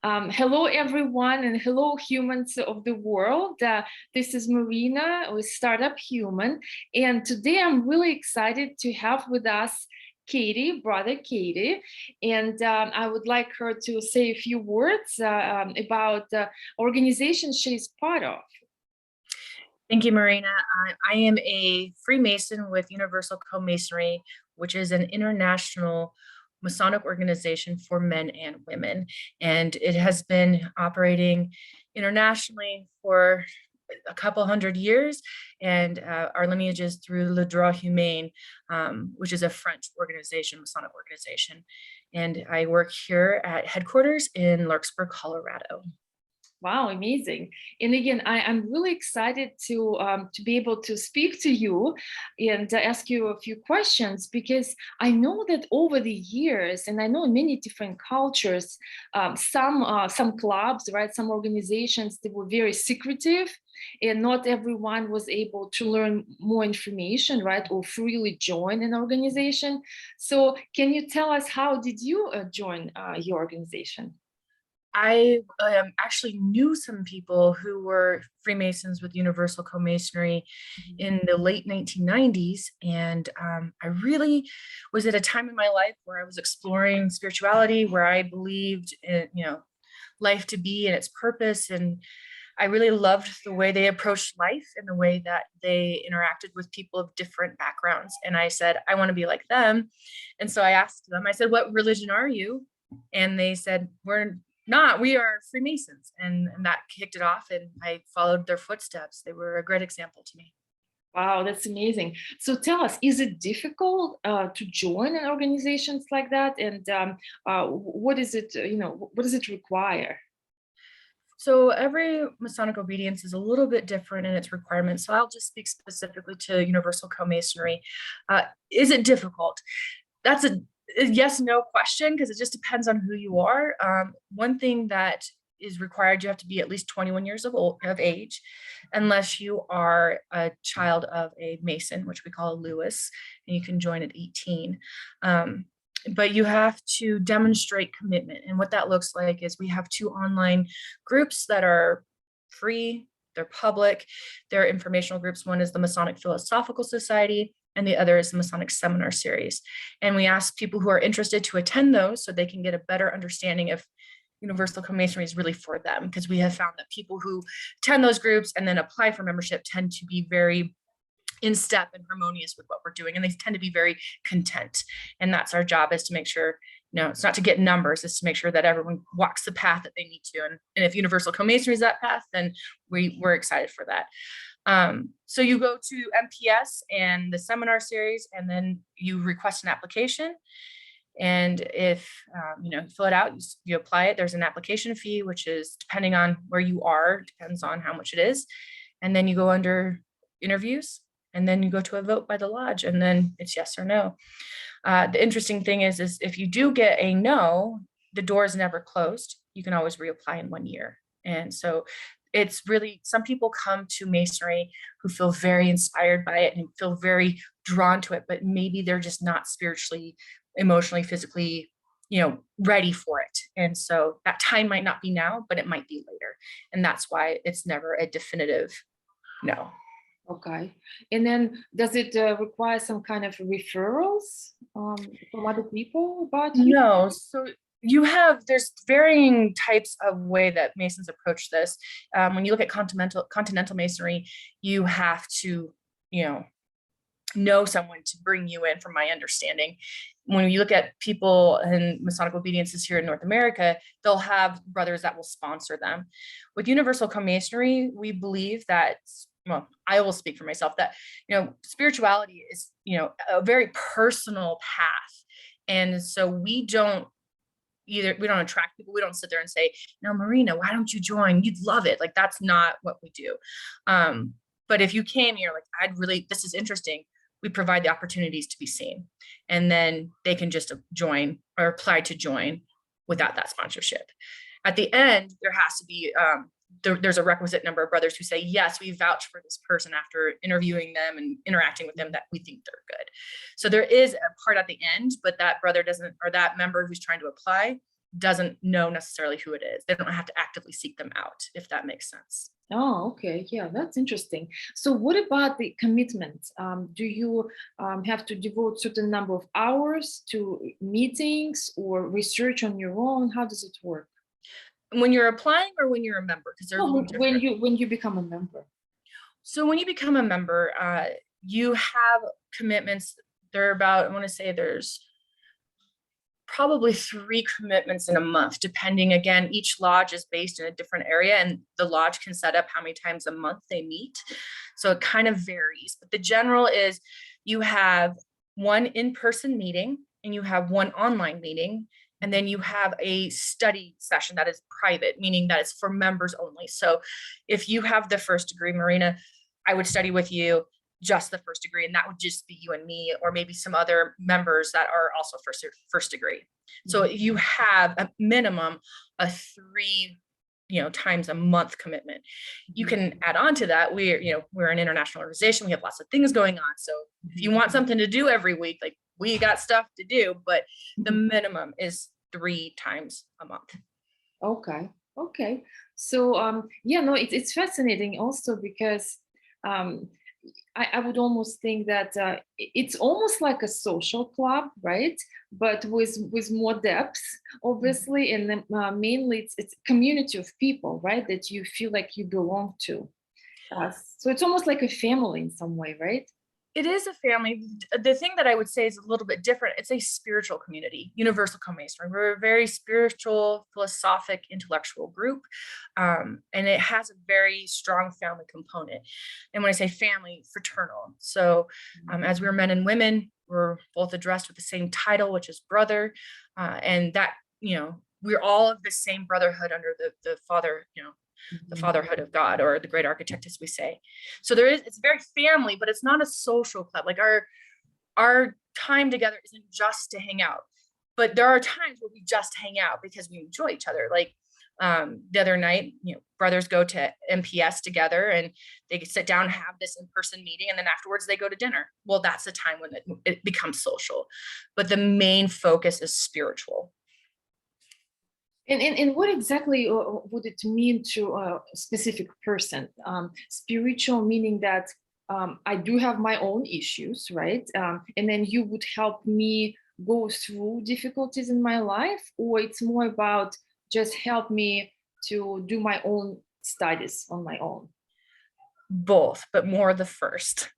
Hello, everyone, and hello, humans of the world. This is Marina with Startup Human, and today I'm really excited to have with us Katie, brother Katie, and I would like her to say a few words about the organization she's part of. Thank you, Marina. I am a Freemason with Universal Co-Masonry, which is an international Masonic organization for men and women. And it has been operating internationally for a couple hundred years, and our lineage is through Le Droit Humain, which is a French organization, Masonic organization. And I work here at headquarters in Larkspur, Colorado. Wow, amazing. And again, I'm really excited to be able to speak to you and ask you a few questions, because I know that over the years, and I know in many different cultures, some clubs, right, some organizations, they were very secretive, and not everyone was able to learn more information, right, or freely join an organization. So can you tell us, how did you join your organization? I actually knew some people who were Freemasons with Universal Co-Masonry in the late 1990s. And I really was at a time in my life where I was exploring spirituality, where I believed in, life to be and its purpose. And I really loved the way they approached life and the way that they interacted with people of different backgrounds. And I said, I want to be like them. And so I asked them, I said, what religion are you? And they said, we are Freemasons. And that kicked it off, and I followed their footsteps. They were a great example to me. Wow, that's amazing. So tell us, is it difficult to join an organizations like that? And what is it, what does it require? So every Masonic obedience is a little bit different in its requirements. So I'll just speak specifically to Universal Co-Masonry. Is it difficult? That's a yes, no question, because it just depends on who you are. One thing that is required, you have to be at least 21 years of age, unless you are a child of a Mason, which we call a Lewis, and you can join at 18. But you have to demonstrate commitment. And what that looks like is we have 2 online groups that are free, they're public, they're informational groups. One is the Masonic Philosophical Society, and the other is the Masonic Seminar Series. And we ask people who are interested to attend those so they can get a better understanding of Universal Co-Masonry is really for them, because we have found that people who attend those groups and then apply for membership tend to be very in step and harmonious with what we're doing, and they tend to be very content. And that's our job, is to make sure, it's not to get numbers, it's to make sure that everyone walks the path that they need to. And if Universal Co-Masonry is that path, then we're excited for that. So you go to MPS and the seminar series, and then you request an application. And if you fill it out, you apply it. There's an application fee, which is depending on where you are, depends on how much it is. And then you go under interviews, and then you go to a vote by the lodge, and then it's yes or no. The interesting thing is if you do get a no, the door is never closed. You can always reapply in 1 year. And so it's really, some people come to Masonry who feel very inspired by it and feel very drawn to it, but maybe they're just not spiritually, emotionally, physically, ready for it. And so that time might not be now, but it might be later. And that's why it's never a definitive no. Okay. And then does it require some kind of referrals from other people about you? No. So there's varying types of way that Masons approach this. When you look at continental Masonry, you have to, know someone to bring you in, from my understanding. When you look at people in Masonic obediences here in North America, they'll have brothers that will sponsor them. With Universal Co-Masonry, we believe that, well, I will speak for myself, that, spirituality is, a very personal path. And so we don't attract people. We don't sit there and say, no, Marina, why don't you join? You'd love it. Like, that's not what we do. But if you came here, like, this is interesting, we provide the opportunities to be seen, and then they can just join or apply to join without that sponsorship. At the end, there has to be, there's a requisite number of brothers who say, yes, we vouch for this person after interviewing them and interacting with them, that we think they're good. So there is a part at the end, but that brother doesn't, or that member who's trying to apply doesn't know necessarily who it is. They don't have to actively seek them out, if that makes sense. Oh, okay. Yeah, that's interesting. So what about the commitment? Do you have to devote certain number of hours to meetings or research on your own? How does it work? When you're applying or when you're a member, because they're a No, little when different. you become a member. So when you become a member, you have commitments. They're about, I want to say there's probably 3 commitments in a month, depending. Again, each lodge is based in a different area, and the lodge can set up how many times a month they meet. So it kind of varies. But the general is you have one in-person meeting and you have one online meeting. And then you have a study session that is private, meaning that it's for members only. So if you have the first degree, Marina, I would study with you just the first degree, and that would just be you and me, or maybe some other members that are also first degree. So you have a minimum of 3 times a month commitment. You can add on to that. We're an international organization. We have lots of things going on. So if you want something to do every week, like, we got stuff to do, but the minimum is 3 times a month. Okay. Okay. So yeah, no, it's fascinating also because um, I would almost think that it's almost like a social club, right? But with more depth, obviously, and then, mainly it's a community of people, right? That you feel like you belong to. So it's almost like a family in some way, right? It is a family. The thing that I would say is a little bit different. It's a spiritual community, Universal Co-Masonry. We're a very spiritual, philosophic, intellectual group. And it has a very strong family component. And when I say family, fraternal. So as we're men and women, we're both addressed with the same title, which is brother. And that, we're all of the same brotherhood under the Father, the fatherhood of God, or the great architect, as we say. So it's very family, but it's not a social club. Like, our time together isn't just to hang out, but there are times where we just hang out because we enjoy each other. Like, the other night, brothers go to MPS together and they sit down and have this in-person meeting, and then afterwards they go to dinner. Well, that's the time when it becomes social, but the main focus is spiritual. And what exactly would it mean to a specific person? Spiritual meaning that I do have my own issues, right? And then you would help me go through difficulties in my life, or it's more about just help me to do my own studies on my own. Both, but more the first.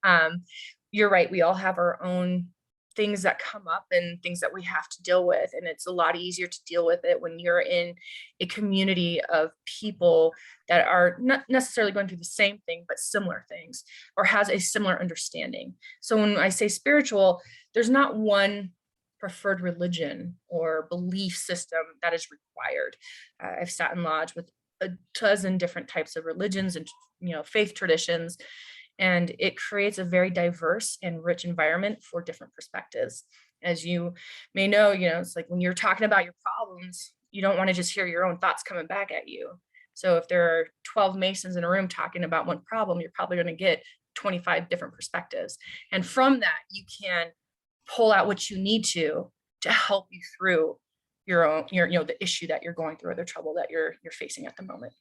You're right. We all have our own things that come up and things that we have to deal with. And it's a lot easier to deal with it when you're in a community of people that are not necessarily going through the same thing, but similar things, or has a similar understanding. So when I say spiritual, there's not one preferred religion or belief system that is required. I've sat in lodge with a dozen different types of religions and faith traditions, and it creates a very diverse and rich environment for different perspectives. As you may know, it's like when you're talking about your problems, you don't want to just hear your own thoughts coming back at you. So if there are 12 Masons in a room talking about one problem, you're probably going to get 25 different perspectives, and from that you can pull out what you need to help you through the issue that you're going through, or the trouble that you're facing at the moment.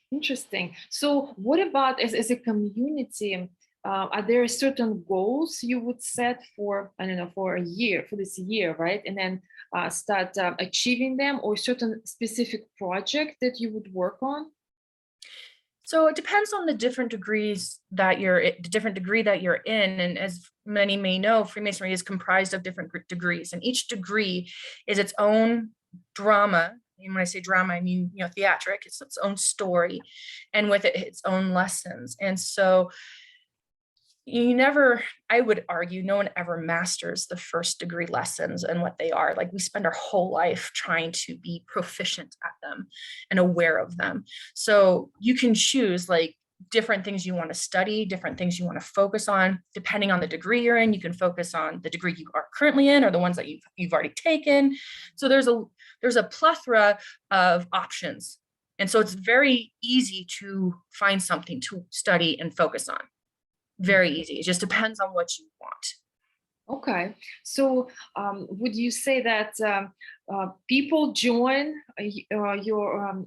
Interesting. So what about as a community? Are there certain goals you would set for, I don't know, for this year, right? And then start achieving them, or certain specific project that you would work on? So it depends on the different degrees that the different degree that you're in. And as many may know, Freemasonry is comprised of different degrees, and each degree is its own drama. And when I say drama, I mean, theatric. It's its own story, and with it, its own lessons. And so I would argue, no one ever masters the first degree lessons and what they are. Like, we spend our whole life trying to be proficient at them and aware of them. So you can choose like different things you want to study, different things you want to focus on, depending on the degree you're in. You can focus on the degree you are currently in, or the ones that you've already taken. So there's a plethora of options. And so it's very easy to find something to study and focus on. Very easy. It just depends on what you want. Okay, so would you say that people join your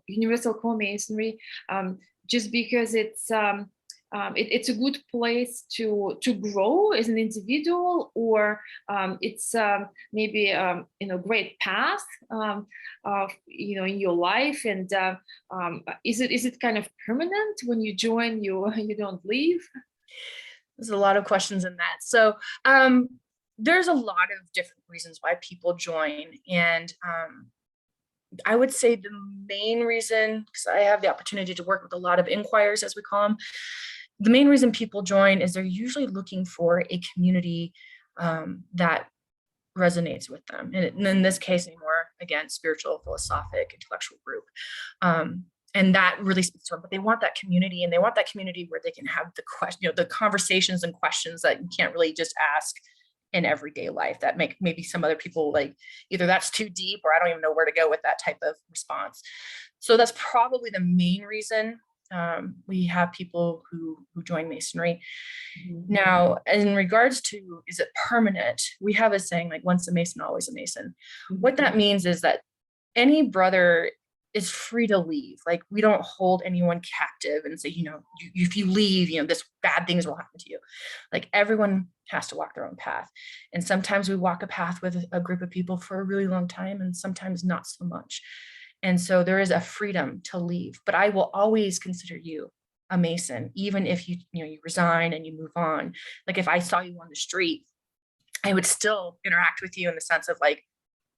Universal Co-Masonry just because it's a good place to grow as an individual, or it's maybe great path in your life, and is it kind of permanent when you join, you don't leave? There's a lot of questions in that. So there's a lot of different reasons why people join. And I would say the main reason, because I have the opportunity to work with a lot of inquirers, as we call them, the main reason people join is they're usually looking for a community that resonates with them. And in this case, a more, again, spiritual, philosophic, intellectual group. And that really speaks to them, but they want that community, and they want that community where they can have the conversations and questions that you can't really just ask in everyday life that make maybe some other people like either that's too deep or I don't even know where to go with that type of response. So that's probably the main reason we have people who join Masonry. Mhm. Now, in regards to, is it permanent? We have a saying like once a Mason, always a Mason. What that means is that any brother is free to leave. Like we don't hold anyone captive and say, if you leave, this bad things will happen to you. Like everyone has to walk their own path. And sometimes we walk a path with a group of people for a really long time, and sometimes not so much. And so there is a freedom to leave, but I will always consider you a Mason, even if you resign and you move on. Like if I saw you on the street, I would still interact with you in the sense of like,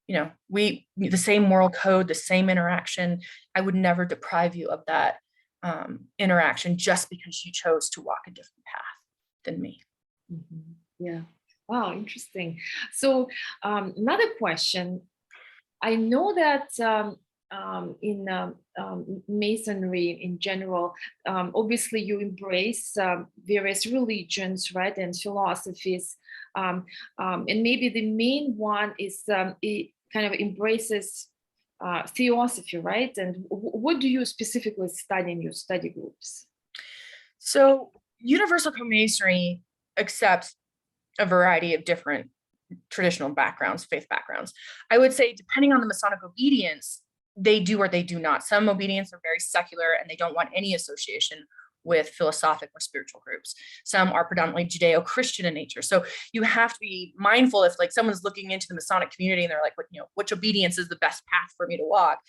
the same moral code, the same interaction. I would never deprive you of that interaction just because you chose to walk a different path than me. Mhm. Yeah. Wow, interesting. So another question. I know that in Masonry in general, obviously you embrace various religions, right, and philosophies, and maybe the main one is it kind of embraces theosophy, right? And what do you specifically study in your study groups? So Universal Co-Masonry accepts a variety of different traditional backgrounds, faith backgrounds. I would say, depending on the Masonic obedience, they do or they do not. Some obedience are very secular and they don't want any association with philosophic or spiritual groups. Some are predominantly Judeo-Christian in nature. So you have to be mindful if like someone's looking into the Masonic community and they're like, which obedience is the best path for me to walk?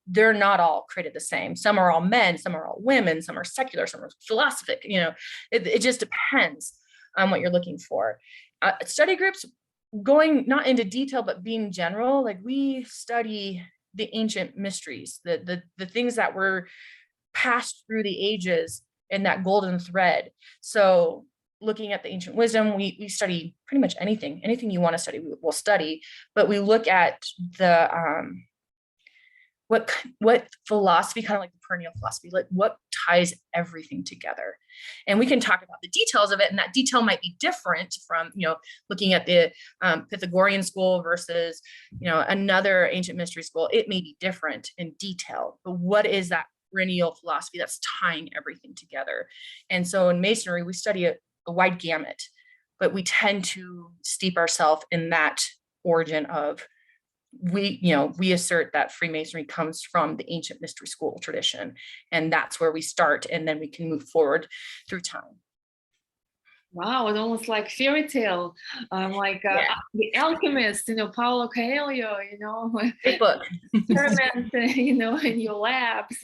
They're not all created the same. Some are all men, some are all women, some are secular, some are philosophic. It just depends on what you're looking for. Study groups, going not into detail, but being general, like we study the ancient mysteries, the things that were passed through the ages in that golden thread. So looking at the ancient wisdom, we study pretty much anything you want to study, we'll study, but we look at the what philosophy, kind of like the perennial philosophy, like what ties everything together. And we can talk about the details of it, and that detail might be different from looking at the Pythagorean school versus another ancient mystery school. It may be different in detail, but what is that perennial philosophy that's tying everything together? And so in Masonry, we study a wide gamut, but we tend to steep ourselves in that origin of we assert that Freemasonry comes from the ancient mystery school tradition, and that's where we start, and then we can move forward through time. Wow, it's almost like fairy tale, like The Alchemist, Paulo Coelho, Great book. experiment, in your labs.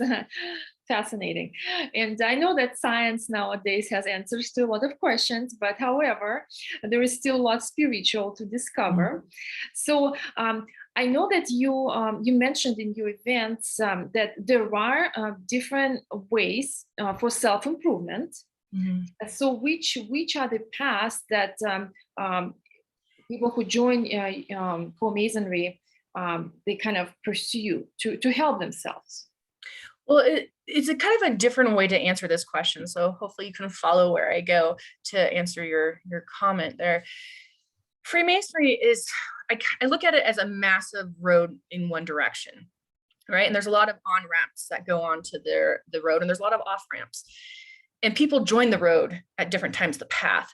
Fascinating. And I know that science nowadays has answers to a lot of questions, but however, there is still a lot spiritual to discover. So I know that you mentioned in your events that there are different ways for self-improvement. Mm-hmm. So which are the paths that people who join Co-Masonry they kind of pursue to help themselves? Well, it's a kind of a different way to answer this question. So hopefully you can follow where I go to answer your comment there. Freemasonry is, I look at it as a massive road in one direction, right? And there's a lot of on-ramps that go onto the road, and there's a lot of off-ramps. And people join the road at different times of the path.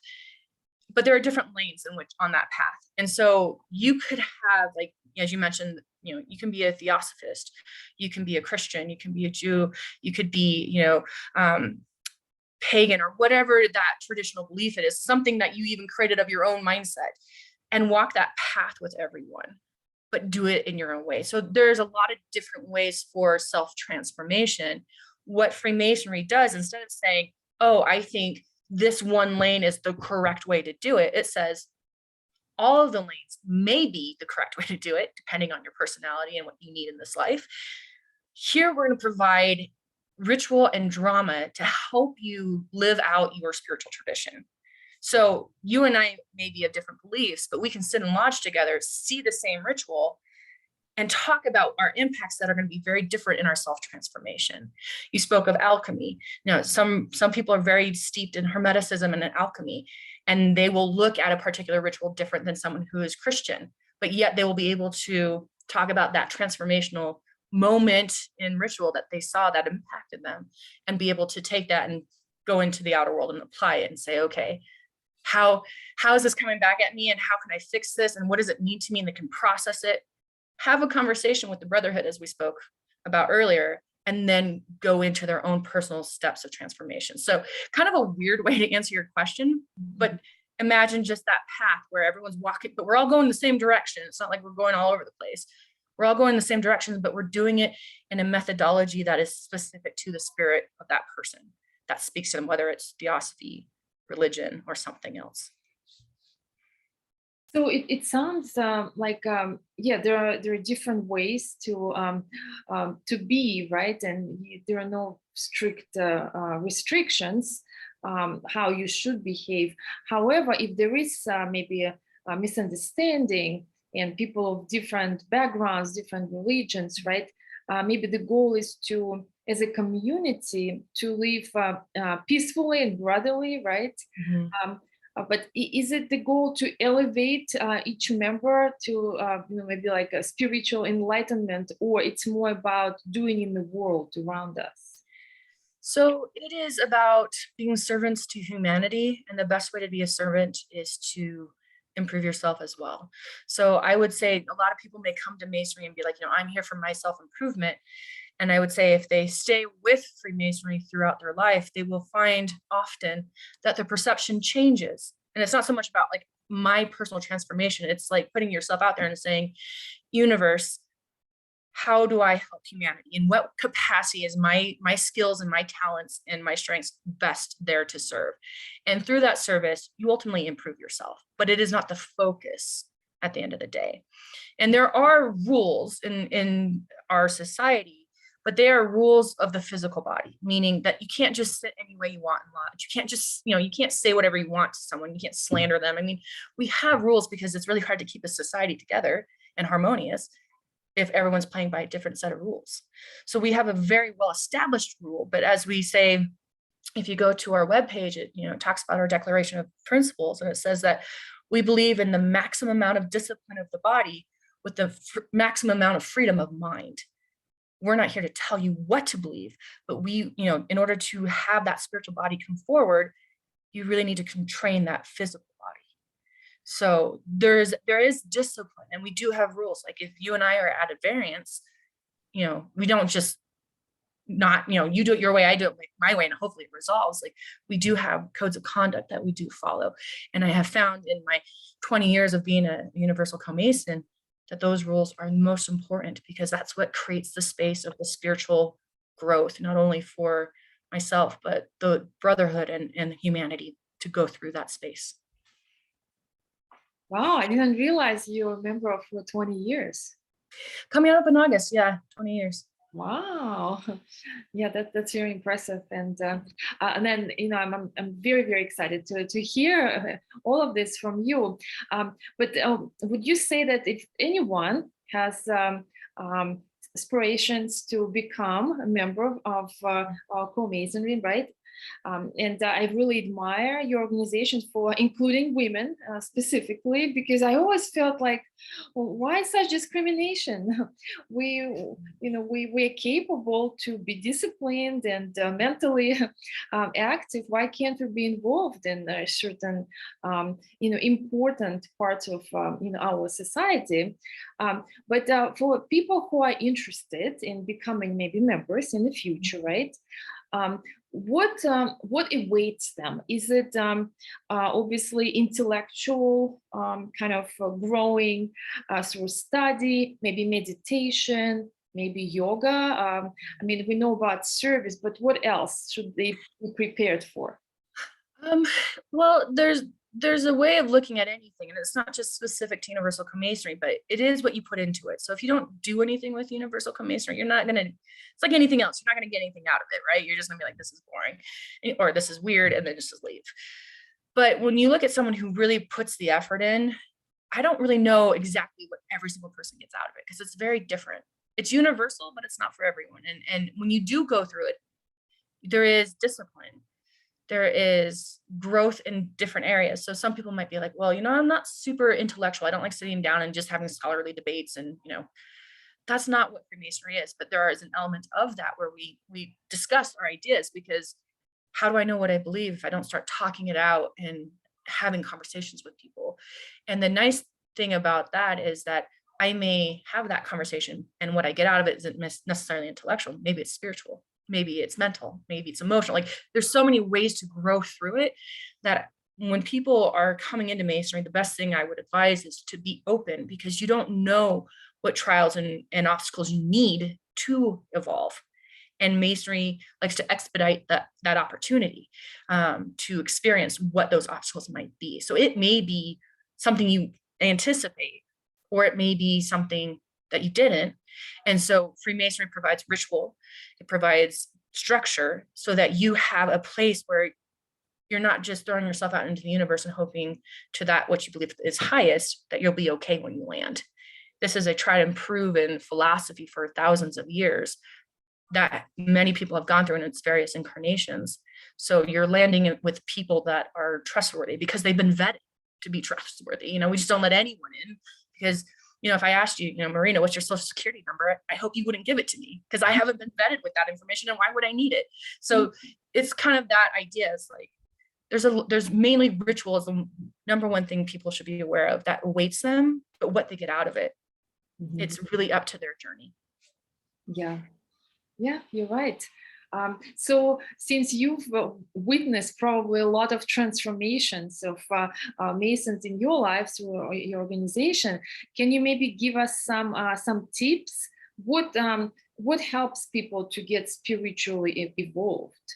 but there are different lanes in which on that path. And so you could have, like, as you mentioned, you can be a theosophist, you can be a Christian, you can be a Jew, you could be, pagan, or whatever that traditional belief it is, something that you even created of your own mindset, and walk that path with everyone, but do it in your own way. So there's a lot of different ways for self-transformation. What Freemasonry does, instead of saying, oh, I think this one lane is the correct way to do it, it says all of the lanes may be the correct way to do it, depending on your personality and what you need in this life. Here, we're going to provide ritual and drama to help you live out your spiritual tradition. So you and I may be of different beliefs, but we can sit and lodge together, see the same ritual, and talk about our impacts that are going to be very different in our self-transformation. You spoke of alchemy. Now, some people are very steeped in Hermeticism and in alchemy, and they will look at a particular ritual different than someone who is Christian, but yet they will be able to talk about that transformational moment in ritual that they saw that impacted them, and be able to take that and go into the outer world and apply it and say, okay, how is this coming back at me, and how can I fix this, and what does it mean to me, and they can process it, have a conversation with the brotherhood, as we spoke about earlier, and then go into their own personal steps of transformation. So kind of a weird way to answer your question, but imagine just that path where everyone's walking, but we're all going the same direction. It's not like we're going all over the place. We're all going the same directions, but we're doing it in a methodology that is specific to the spirit of that person that speaks to them, whether it's theosophy, religion, or something else. So it sounds like there are different ways to be, right, and there are no strict restrictions how you should behave. However, if there is maybe a misunderstanding, and people of different backgrounds, different religions, right, maybe the goal is to, as a community, to live peacefully and brotherly, right? Mm-hmm. But is it the goal to elevate each member to maybe like a spiritual enlightenment, or it's more about doing in the world around us? So it is about being servants to humanity, and the best way to be a servant is to improve yourself as well. So I would say a lot of people may come to Masonry and be like, I'm here for my self-improvement. And I would say if they stay with Freemasonry throughout their life, they will find often that the perception changes. And it's not so much about like my personal transformation. It's like putting yourself out there and saying, universe, how do I help humanity? In what capacity is my skills and my talents and my strengths best there to serve? And through that service, you ultimately improve yourself, but it is not the focus at the end of the day. And there are rules in our society, but they are rules of the physical body, meaning that you can't just sit any way you want in lodge. You can't just, you can't say whatever you want to someone. You can't slander them. I mean, we have rules because it's really hard to keep a society together and harmonious if everyone's playing by a different set of rules. So we have a very well-established rule, but as we say, if you go to our webpage, it talks about our Declaration of Principles, and it says that we believe in the maximum amount of discipline of the body with the maximum amount of freedom of mind. We're not here to tell you what to believe, but we, in order to have that spiritual body come forward, you really need to train that physical body. So there is discipline, and we do have rules. Like if you and I are at a variance, we don't just not, you do it your way, I do it my way, and hopefully it resolves. Like we do have codes of conduct that we do follow. And I have found in my 20 years of being a Universal Co-Mason that those rules are most important, because that's what creates the space of the spiritual growth, not only for myself, but the brotherhood and humanity to go through that space. Wow, I didn't realize you're a member for 20 years. Coming up in August, yeah, 20 years. Wow, yeah, that's very impressive, and then I'm very, very excited to hear all of this from you. But would you say that if anyone has aspirations to become a member of Co-Masonry, right? And I really admire your organization for including women specifically, because I always felt like, well, why such discrimination? We're capable to be disciplined and mentally active. Why can't we be involved in certain, important parts of, our society? But for people who are interested in becoming maybe members in the future, right? What awaits them? Is it obviously intellectual kind of growing through study, maybe meditation, maybe yoga? We know about service, but what else should they be prepared for? Well, there's a way of looking at anything, and it's not just specific to Universal Co-Masonry, but it is what you put into it. So if you don't do anything with Universal Co-Masonry, you're not gonna, it's like anything else, you're not gonna get anything out of it, right? You're just gonna be like, this is boring, or this is weird, and then just leave. But when you look at someone who really puts the effort in, I don't really know exactly what every single person gets out of it, because it's very different. It's universal, but it's not for everyone. And when you do go through it, there is discipline. There is growth in different areas. So some people might be like, well, I'm not super intellectual. I don't like sitting down and just having scholarly debates. And, that's not what Freemasonry is. But there is an element of that where we discuss our ideas, because how do I know what I believe if I don't start talking it out and having conversations with people? And the nice thing about that is that I may have that conversation, and what I get out of it isn't necessarily intellectual. Maybe it's spiritual. Maybe it's mental, maybe it's emotional. Like, there's so many ways to grow through it, that when people are coming into Masonry, the best thing I would advise is to be open, because you don't know what trials and obstacles you need to evolve. And Masonry likes to expedite that opportunity to experience what those obstacles might be. So it may be something you anticipate, or it may be something that you didn't. And so Freemasonry provides ritual, it provides structure, so that you have a place where you're not just throwing yourself out into the universe and hoping to that what you believe is highest, that you'll be okay when you land. This is a tried and proven philosophy for thousands of years that many people have gone through in its various incarnations. So you're landing with people that are trustworthy because they've been vetted to be trustworthy. We just don't let anyone in, because if I asked you, Marina, what's your social security number? I hope you wouldn't give it to me, because I haven't been vetted with that information, and why would I need it? So it's kind of that idea. It's like, there's mainly ritual is the number one thing people should be aware of that awaits them, but what they get out of it, it's really up to their journey. Yeah, you're right. So since you've witnessed probably a lot of transformations of Masons in your life through your organization, can you maybe give us some tips? What helps people to get spiritually evolved?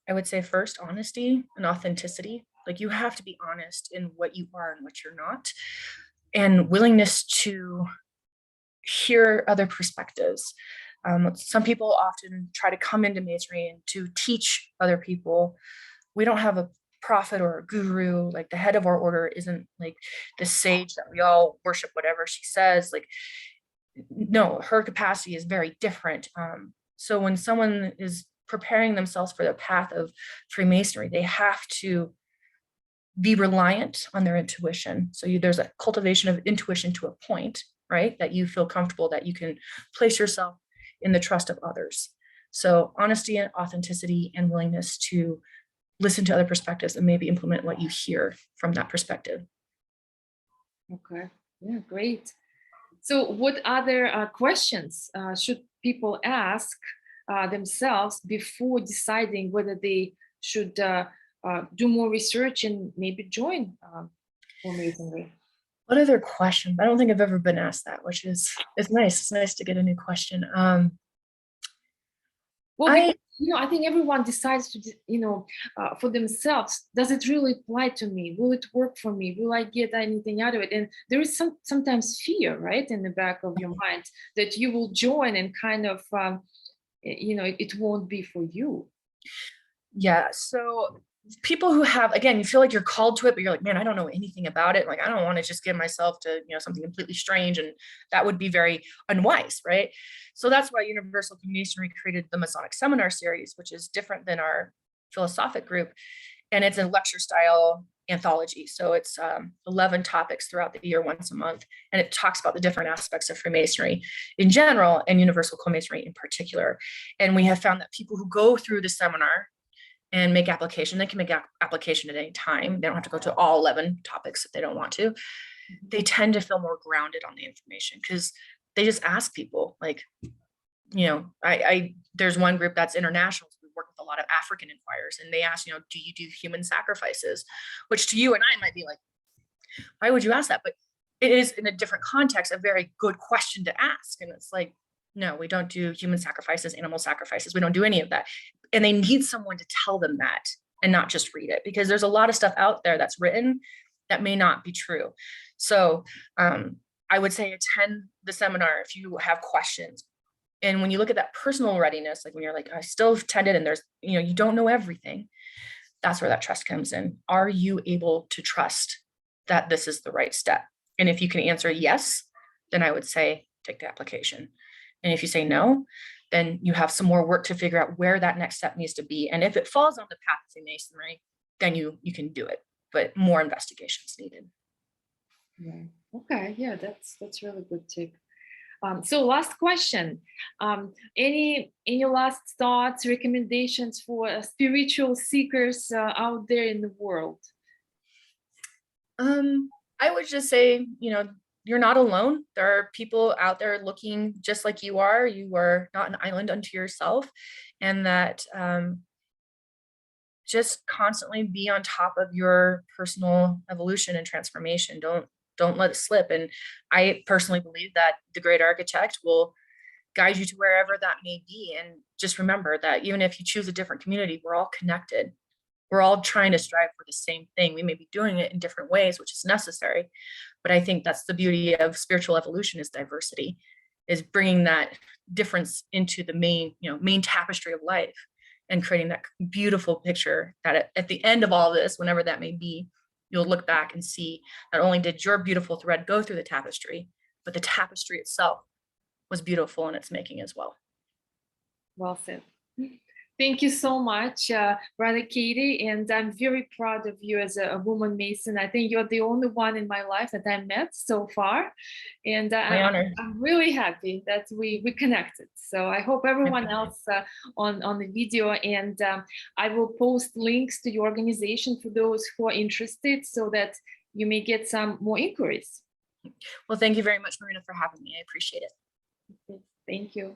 I would say first, honesty and authenticity. Like, you have to be honest in what you are and what you're not, and willingness to hear other perspectives. Some people often try to come into Masonry and to teach other people. We don't have a prophet or a guru. Like, the head of our order isn't like the sage that we all worship whatever she says. Like, no, her capacity is very different. So when someone is preparing themselves for the path of Freemasonry, they have to be reliant on their intuition. So there's a cultivation of intuition to a point, right? That you feel comfortable, that you can place yourself in the trust of others. So honesty and authenticity and willingness to listen to other perspectives and maybe implement what you hear from that perspective. Okay, yeah, great. So what other questions should people ask themselves before deciding whether they should do more research and maybe join Co-Masonry? What other question? I don't think I've ever been asked that, which is, it's nice. It's nice to get a new question. Well, because, I think everyone decides to, for themselves, does it really apply to me? Will it work for me? Will I get anything out of it? And there is sometimes fear, right, in the back of your mind that you will join and kind of, it won't be for you. Yeah. So people who have, again, you feel like you're called to it, but you're like, man, I don't know anything about it. Like, I don't want to just give myself to, something completely strange. And that would be very unwise, right? So that's why Universal Co-Masonry created the Masonic Seminar Series, which is different than our philosophic group. And it's a lecture style anthology. So it's 11 topics throughout the year, once a month. And it talks about the different aspects of Freemasonry in general and Universal Co-Masonry in particular. And we have found that people who go through the seminar and make application, they can make application at any time. They don't have to go to all 11 topics if they don't want to. They tend to feel more grounded on the information because they just ask people, like, there's one group that's international. We work with a lot of African inquirers, and they ask, do you do human sacrifices? Which to you and I might be like, why would you ask that? But it is, in a different context, a very good question to ask. And it's like, no, we don't do human sacrifices, animal sacrifices. We don't do any of that. And they need someone to tell them that and not just read it, because there's a lot of stuff out there that's written that may not be true. So I would say attend the seminar if you have questions. And when you look at that personal readiness, like when you're like, I still attended and there's, you don't know everything, that's where that trust comes in. Are you able to trust that this is the right step? And if you can answer yes, then I would say take the application. And if you say no, then you have some more work to figure out where that next step needs to be. And if it falls on the path of Freemasonry, then you can do it, but more investigation is needed. Yeah. Okay. Yeah, that's really good tip. So last question, any last thoughts, recommendations for spiritual seekers out there in the world? I would just say, you're not alone. There are people out there looking just like you are. You are not an island unto yourself, and that just constantly be on top of your personal evolution and transformation. Don't let it slip. And I personally believe that the great architect will guide you to wherever that may be. And just remember that even if you choose a different community, we're all connected. We're all trying to strive for the same thing. We may be doing it in different ways, which is necessary. But I think that's the beauty of spiritual evolution, is diversity, is bringing that difference into the main tapestry of life and creating that beautiful picture that at the end of all this, whenever that may be, you'll look back and see not only did your beautiful thread go through the tapestry, but the tapestry itself was beautiful in its making as well. Well said. Thank you so much, Brother Katie. And I'm very proud of you as a woman Mason. I think you're the only one in my life that I met so far. And My honor. I'm really happy that we connected. So I hope everyone else on the video, and I will post links to your organization for those who are interested, so that you may get some more inquiries. Well, thank you very much, Marina, for having me. I appreciate it. Thank you.